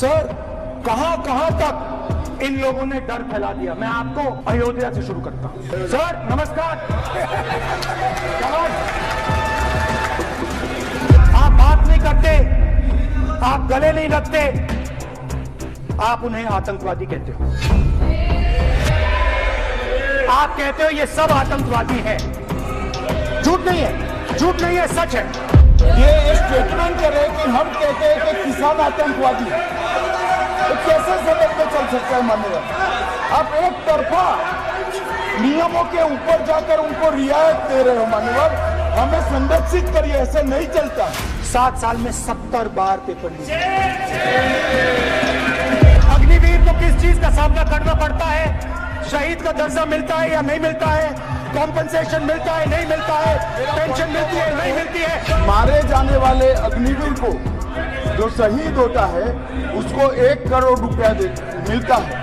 Sir कहां कहां तक इन लोगों ने डर फैला दिया। मैं आपको अयोध्या से शुरू करता हूं। सर नमस्कार। आप बात नहीं करते, आप गले नहीं लगते, आप उन्हें आतंकवादी कहते हो। आप कहते हो ये सब आतंकवादी हैं। झूठ नहीं है, झूठ नहीं है, सच है। ये स्टेटमेंट करे कि हम कहते हैं कि किसान आतंकवादी है, तो कैसे सदन में चल सकता है मान्यवर? आप एक तरफा नियमों के ऊपर जाकर उनको रियायत दे रहे हो मान्यवर। हमें संरक्षित करिए, ऐसे नहीं चलता। 7 साल में 70 बार पेपर लीक। अग्निवीर को किस चीज का सामना करना पड़ता है? शहीद का दर्जा मिलता है या नहीं मिलता है? कॉम्पनसेशन मिलता है नहीं मिलता है? पेंशन मिलती है नहीं मिलती है? मारे जाने वाले अग्निवीर को जो शहीद होता है उसको 1 करोड़ रुपया मिलता है।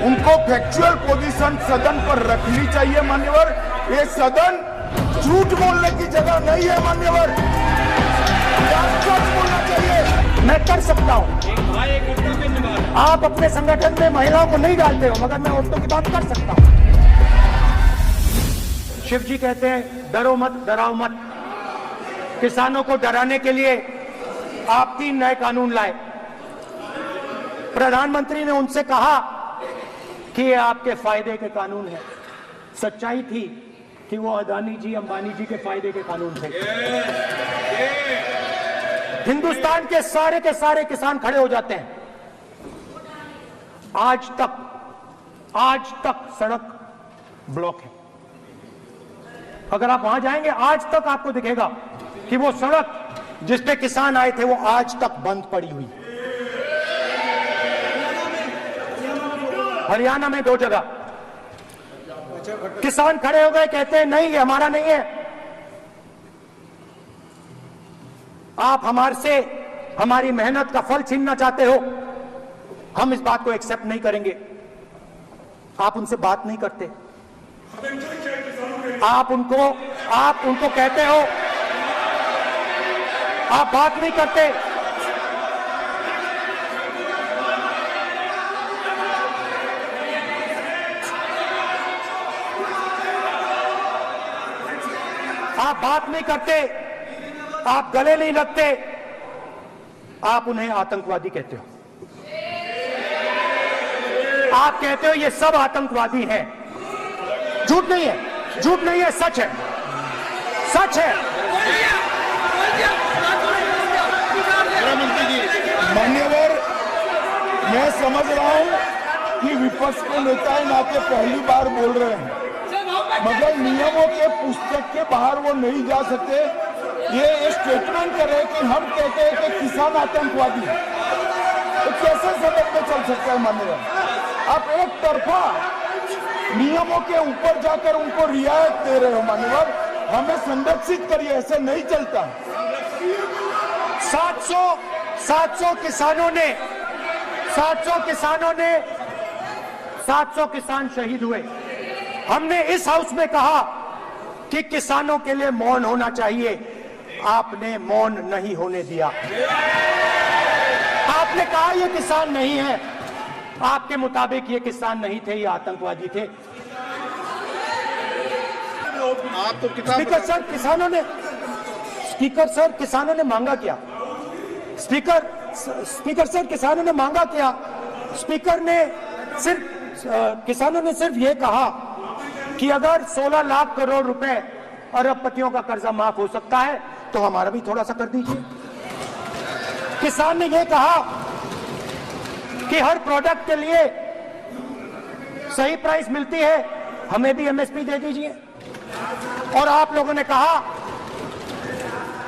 उनको फैक्चुअल पोजीशन सदन पर रखनी चाहिए मान्यवर। ये सदन झूठ बोलने की जगह नहीं है मान्यवर, सच बोलना चाहिए। मैं कर सकता हूं। आप अपने संगठन में महिलाओं को नहीं डालते हो, मगर मैं औरतों की बात कर सकता हूं। शिव जी कहते हैं डरो मत, डराओ मत। किसानों को डराने के लिए आप 3 नए कानून लाए। प्रधानमंत्री ने उनसे कहा कि ये आपके फायदे के कानून हैं। सच्चाई थी कि वो अदानी जी, अंबानी जी के फायदे के कानून थे। हिंदुस्तान के सारे किसान खड़े हो जाते हैं। आज तक सड़क ब्लॉक है। अगर आप वहां जाएंगे, आज तक आपको दिखेगा कि वो सड़क जिस पे किसान आए थे वो आज तक बंद पड़ी हुई। हरियाणा में 2 जगह किसान खड़े हो गए, कहते हैं नहीं ये हमारा नहीं है। आप हमारे हमारी मेहनत का फल छीनना चाहते हो, हम इस बात को एक्सेप्ट नहीं करेंगे। आप उनसे बात नहीं करते, आप उनको कहते हो, आप बात नहीं करते। आप बात नहीं करते, आप गले नहीं लगते, आप उन्हें आतंकवादी कहते हो। आप कहते हो ये सब आतंकवादी हैं। झूठ नहीं है, झूठ नहीं है, सच है, सच है। मान्यवर, मैं समझ रहा हूं कि विपक्ष के नेता नाते पहली बार बोल रहे हैं, मगर नियमों के पुस्तक के बाहर वो नहीं जा सकते। ये स्टेटमेंट करे कि हम कहते हैं कि किसान आतंकवादी है, तो कैसे सदन में चल सकता है मान्यवर? आप एक तरफा नियमों के ऊपर जाकर उनको रियायत दे रहे हो मान्यवर। हमें संरक्षित करिए, ऐसे नहीं चलता। 700 किसान शहीद हुए। हमने इस हाउस में कहा कि किसानों के लिए मौन होना चाहिए। आपने मौन नहीं होने दिया। आपने कहा ये किसान नहीं है। आपके मुताबिक ये किसान नहीं थे, ये आतंकवादी थे। आप तो स्पीकर सर, किसानों ने मांगा क्या? स्पीकर सर, किसानों ने मांगा क्या? किसानों ने सिर्फ ये कहा कि अगर 16 लाख करोड़ रुपए अरबपतियों का कर्जा माफ हो सकता है तो हमारा भी थोड़ा सा कर दीजिए। किसान ने यह कहा कि हर प्रोडक्ट के लिए सही प्राइस मिलती है, हमें भी एमएसपी दे दीजिए। और आप लोगों ने कहा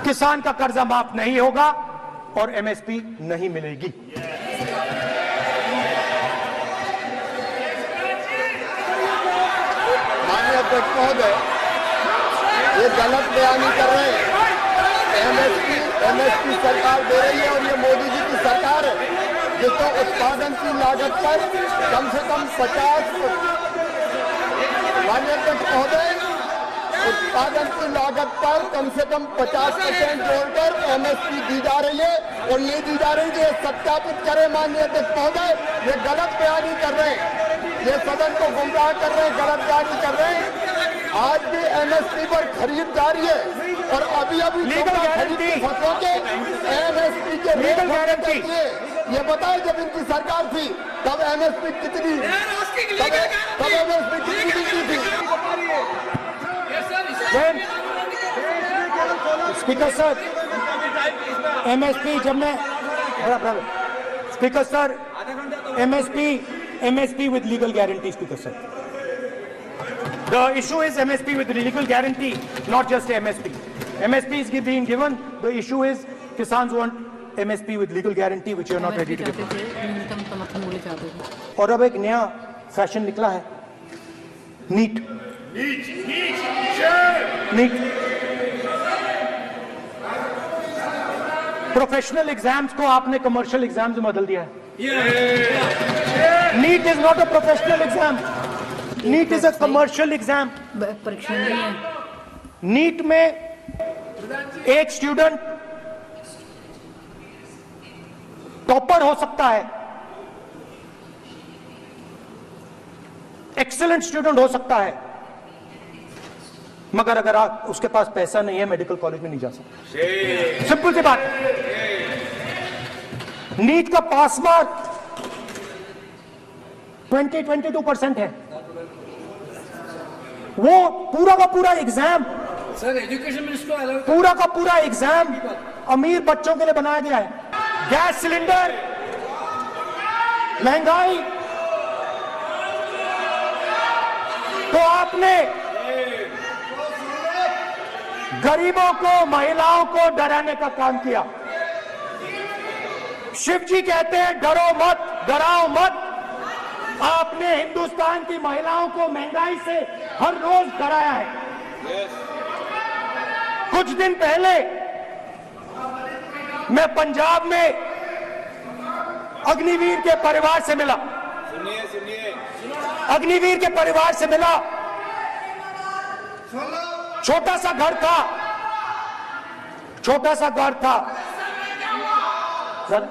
किसान का कर्जा माफ नहीं होगा और एमएसपी नहीं मिलेगी। माननीय अध्यक्ष महोदय, ये गलत बयानी कर रहे हैं। एमएसपी सरकार दे रही है और ये मोदी जी की सरकार है जिसको उत्पादन की लागत पर कम से कम 50। माननीय अध्यक्ष महोदय, उत्पादन की लागत पर कम से कम 50% जोड़कर एमएसपी दी जा रही है और नहीं दी जा रही। ये सत्यापित करें माननीय अध्यक्ष महोदय, ये गलत बयानी कर रहे हैं, ये सदन को गुमराह कर रहे हैं, गलत बयानी कर रहे हैं। आज भी एमएसपी पर खरीद जारी है और अभी खरीद की फसलों के एमएसपी के लीगल गारंटी ये बताएं, जब इनकी सरकार थी तब एमएसपी कितनी थी? स्पीकर सर, एमएसपी जब मैं speaker sir, MSP with legal guarantee, speaker sir, the issue is MSP with legal guarantee, not just MSP. MSP is being given. The issue is Kisans want MSP with legal guarantee, which you are not ready to give. न्यूनतम समर्थन मूल्य चाहते थे। और अब एक नया fashion निकला है, नीट। प्रोफेशनल एग्जाम्स को आपने कमर्शियल एग्जाम्स में बदल दिया है। NEET is not a professional exam, NEET is a commercial exam. परीक्षा नहीं है। नीट में एक स्टूडेंट टॉपर हो सकता है, एक्सीलेंट स्टूडेंट हो सकता है, मगर अगर आप उसके पास पैसा नहीं है मेडिकल कॉलेज में नहीं जा सकता। सिंपल सी बात। नीट का पास मार्क 22% है। वो पूरा का पूरा एग्जाम, सर एजुकेशन मिनिस्टर पूरा का पूरा एग्जाम अमीर बच्चों के लिए बनाया गया है। गैस सिलेंडर, महंगाई, तो आपने गरीबों को, महिलाओं को डराने का काम किया। शिव जी कहते हैं डरो मत, डराओ मत। आपने हिंदुस्तान की महिलाओं को महंगाई से हर रोज डराया है। कुछ दिन पहले मैं पंजाब में अग्निवीर के परिवार से मिला। अग्निवीर के परिवार से मिला। छोटा सा घर था, छोटा सा घर था सर।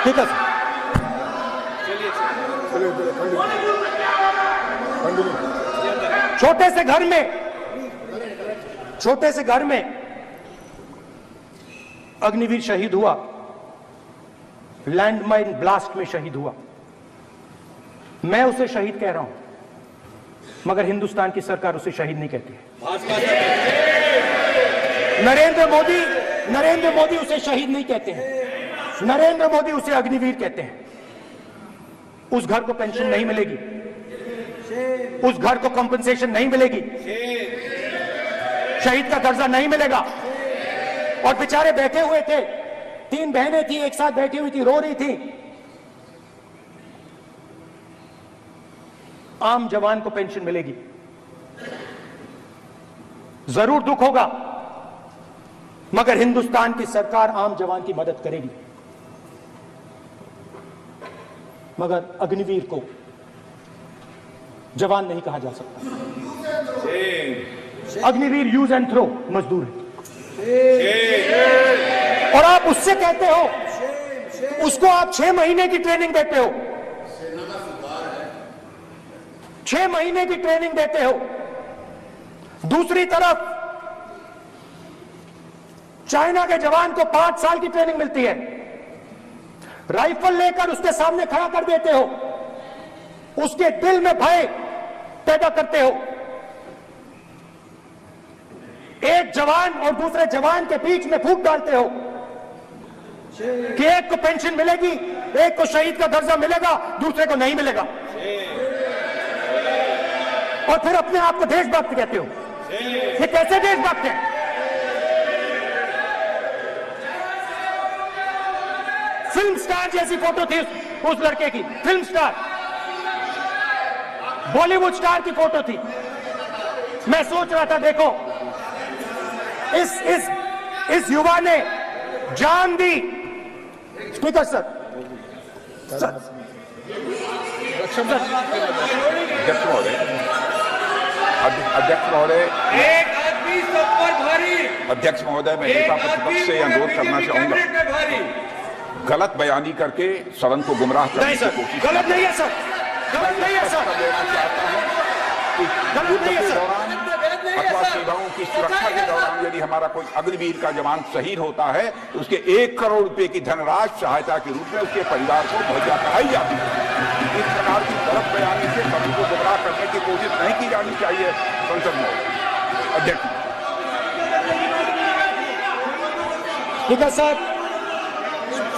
ठीक है छोटे से घर में, छोटे से घर में अग्निवीर शहीद हुआ, लैंडमाइन ब्लास्ट में शहीद हुआ। मैं उसे शहीद कह रहा हूं, मगर हिंदुस्तान की सरकार उसे शहीद नहीं कहती है। नरेंद्र मोदी उसे शहीद नहीं कहते हैं। नरेंद्र मोदी उसे अग्निवीर कहते हैं। उस घर को पेंशन नहीं मिलेगी, उस घर को कंपनसेशन नहीं मिलेगी, शहीद का दर्जा नहीं मिलेगा। और बेचारे बैठे हुए थे, 3 बहनें थी, एक साथ बैठी हुई थी, रो रही थी। आम जवान को पेंशन मिलेगी, जरूर दुख होगा, मगर हिंदुस्तान की सरकार आम जवान की मदद करेगी। मगर अग्निवीर को जवान नहीं कहा जा सकता। अग्निवीर यूज एंड थ्रो मजदूर है। और आप उससे कहते हो, उसको आप 6 महीने की ट्रेनिंग देते हो, 6 महीने की ट्रेनिंग देते हो। दूसरी तरफ चाइना के जवान को 5 साल की ट्रेनिंग मिलती है। राइफल लेकर उसके सामने खड़ा कर देते हो, उसके दिल में भय पैदा करते हो। एक जवान और दूसरे जवान के बीच में फूट डालते हो कि एक को पेंशन मिलेगी, एक को शहीद का दर्जा मिलेगा, दूसरे को नहीं मिलेगा। और फिर अपने आप को देशभक्त कहते हो। ये कैसे देशभक्त है? फिल्म स्टार जैसी फोटो थी उस लड़के की, फिल्म स्टार, बॉलीवुड स्टार की फोटो थी। मैं सोच रहा था देखो, इस युवा ने जान दी। स्पीकर सर, अध्यक्ष महोदय, एक आदमी सब पर भारी। अध्यक्ष महोदय, मैं नेता प्रतिपक्ष से अनुरोध करना चाहूंगा, गलत बयानी करके सदन को गुमराह करने की कोशिश गलत नहीं है सर, गलत नहीं है सर, गलत नहीं है सर। अथवा सेवाओं की सुरक्षा के दौरान यदि हमारा कोई अग्निवीर का जवान शहीद होता है तो उसके 1 करोड़ रुपए की धनराशि सहायता के रूप में उसके परिवार को मुहैया कराई जाती है। इस प्रकार की गलत बयानी से सदन को गुमराह करने की कोशिश नहीं की जानी चाहिए संसद में। अध्यक्ष,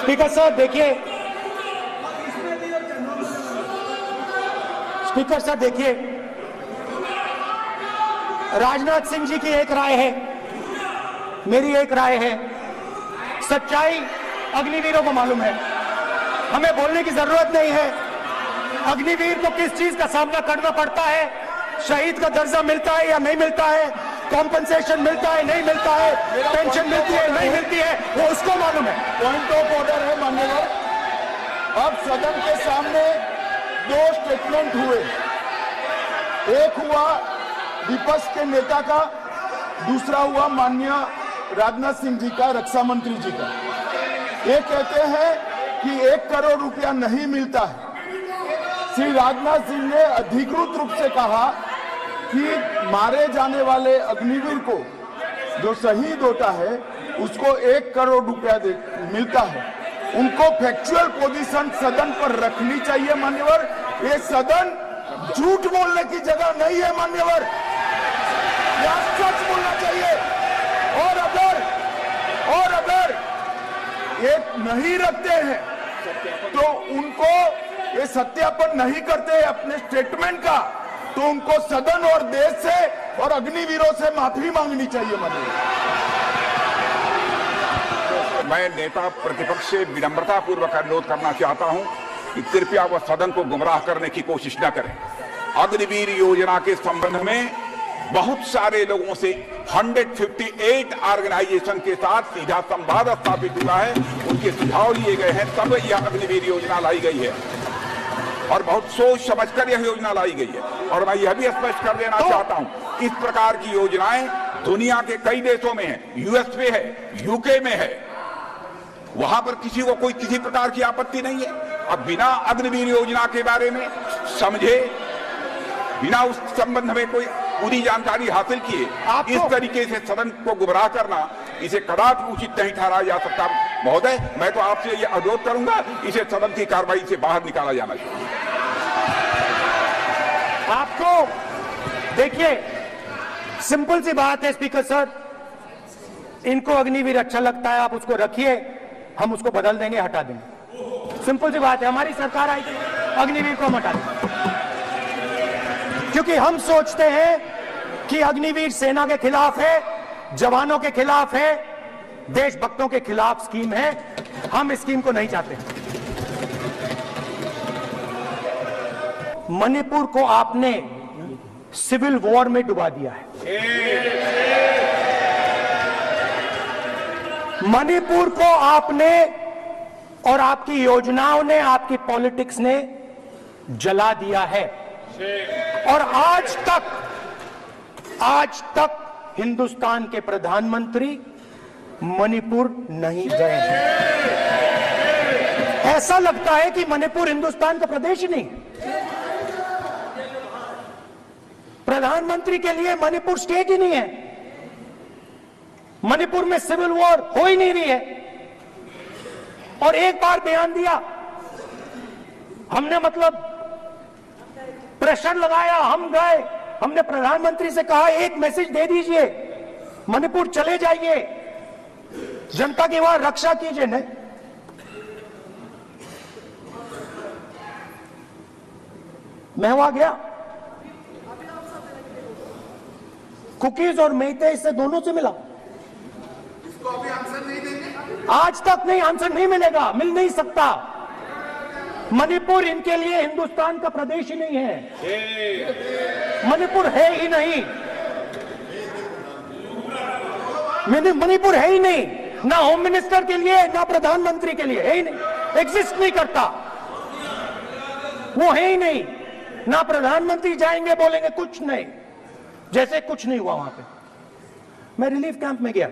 स्पीकर सर देखिए, स्पीकर सर देखिए, राजनाथ सिंह जी की एक राय है, मेरी एक राय है। सच्चाई अग्निवीरों को मालूम है, हमें बोलने की जरूरत नहीं है। अग्निवीर को किस चीज का सामना करना पड़ता है, शहीद का दर्जा मिलता है या नहीं मिलता है, कॉम्पनसेशन मिलता है नहीं मिलता है, पेंशन मिलती है नहीं मिलती है, वो उसको मालूम है। पॉइंट ऑफ ऑर्डर है माननीय। अब सदन के सामने 2 स्टेटमेंट हुए, एक हुआ विपक्ष के नेता का, दूसरा हुआ माननीय राजनाथ सिंह जी का, रक्षा मंत्री जी का। ये कहते हैं कि 1 करोड़ रुपया नहीं मिलता है। श्री राजनाथ सिंह ने अधिकृत रूप से कहा कि मारे जाने वाले अग्निवीर को जो शहीद होता है उसको 1 करोड़ रुपया मिलता है। उनको फैक्चुअल पोजीशन सदन पर रखनी चाहिए मान्यवर। ये सदन झूठ बोलने की जगह नहीं है मान्यवर, या सच बोलना चाहिए। और अगर ये नहीं रखते हैं तो उनको ये सत्यापन नहीं करते अपने स्टेटमेंट का, तो उनको सदन और देश से और अग्निवीरों से माफी मांगनी चाहिए माननीय। मैं नेता प्रतिपक्ष से विनम्रता पूर्वक अनुरोध करना चाहता हूं कि कृपया वह सदन को गुमराह करने की कोशिश न करें। अग्निवीर योजना के संबंध में बहुत सारे लोगों से 158 ऑर्गेनाइजेशन के साथ सीधा संवाद स्थापित हुआ है, उनके सुझाव लिए गए हैं, तब यह अग्निवीर योजना लाई गई है और बहुत सोच समझकर यह योजना लाई गई है। और मैं यह भी स्पष्ट कर देना चाहता हूं, इस प्रकार की योजनाएं दुनिया के कई देशों में है, यूएस में है, यूके में है, वहां पर किसी को कोई किसी प्रकार की आपत्ति नहीं है। अब बिना अग्निवीर योजना के बारे में समझे, बिना उस संबंध में कोई पूरी जानकारी हासिल किए इस तरीके से सदन को गुमराह करना, इसे कदापि उचित नहीं ठहराया जा सकता। महोदय, मैं तो आपसे यह अनुरोध करूंगा, इसे सदन की कार्रवाई से बाहर निकाला जाना चाहिए। आपको देखिए, सिंपल सी बात है स्पीकर सर, इनको अग्निवीर अच्छा लगता है, आप उसको रखिए, हम उसको बदल देंगे, हटा देंगे। सिंपल सी बात है, हमारी सरकार आई थी, अग्निवीर को हम हटा देंगे, क्योंकि हम सोचते हैं कि अग्निवीर सेना के खिलाफ है, जवानों के खिलाफ है, देशभक्तों के खिलाफ स्कीम है। हम इस स्कीम को नहीं चाहते। मणिपुर को आपने सिविल वॉर में डुबा दिया है। मणिपुर को आपने और आपकी योजनाओं ने, आपकी पॉलिटिक्स ने जला दिया है। और आज तक हिंदुस्तान के प्रधानमंत्री मणिपुर नहीं गए हैं। ऐसा लगता है कि मणिपुर हिंदुस्तान का प्रदेश ही नहीं। प्रधानमंत्री के लिए मणिपुर स्टेट ही नहीं है। मणिपुर में सिविल वॉर हो ही नहीं रही है। और एक बार बयान दिया हमने, मतलब प्रेशर लगाया, हम गए, हमने प्रधानमंत्री से कहा एक मैसेज दे दीजिए, मणिपुर चले जाइए, जनता की वहां रक्षा कीजिए। नहीं, मैं वहां गया, कुकीज और मेहते से दोनों से मिला। इसको अभी आंसर नहीं देंगे, आज तक नहीं, आंसर नहीं मिलेगा, मिल नहीं सकता। मणिपुर इनके लिए हिंदुस्तान का प्रदेश ही नहीं है। मणिपुर है ही नहीं। मणिपुर है ही नहीं, ना होम मिनिस्टर के लिए ना प्रधानमंत्री के लिए, है ही नहीं, एग्जिस्ट नहीं करता, वो है ही नहीं। ना प्रधानमंत्री जाएंगे बोलेंगे कुछ नहीं, जैसे कुछ नहीं हुआ वहां पे। मैं रिलीफ कैंप में गया,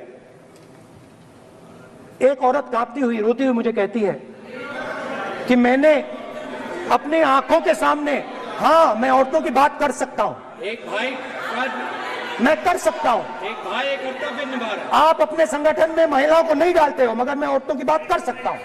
एक औरत कांपती हुई रोती हुई मुझे कहती है कि मैंने अपनी आंखों के सामने, हाँ मैं औरतों की बात कर सकता हूं, एक भाई मैं कर सकता हूं, एक भाई एक कर्तव्य निभा रहा है। आप अपने संगठन में महिलाओं को नहीं डालते हो, मगर मैं औरतों की बात कर सकता हूं।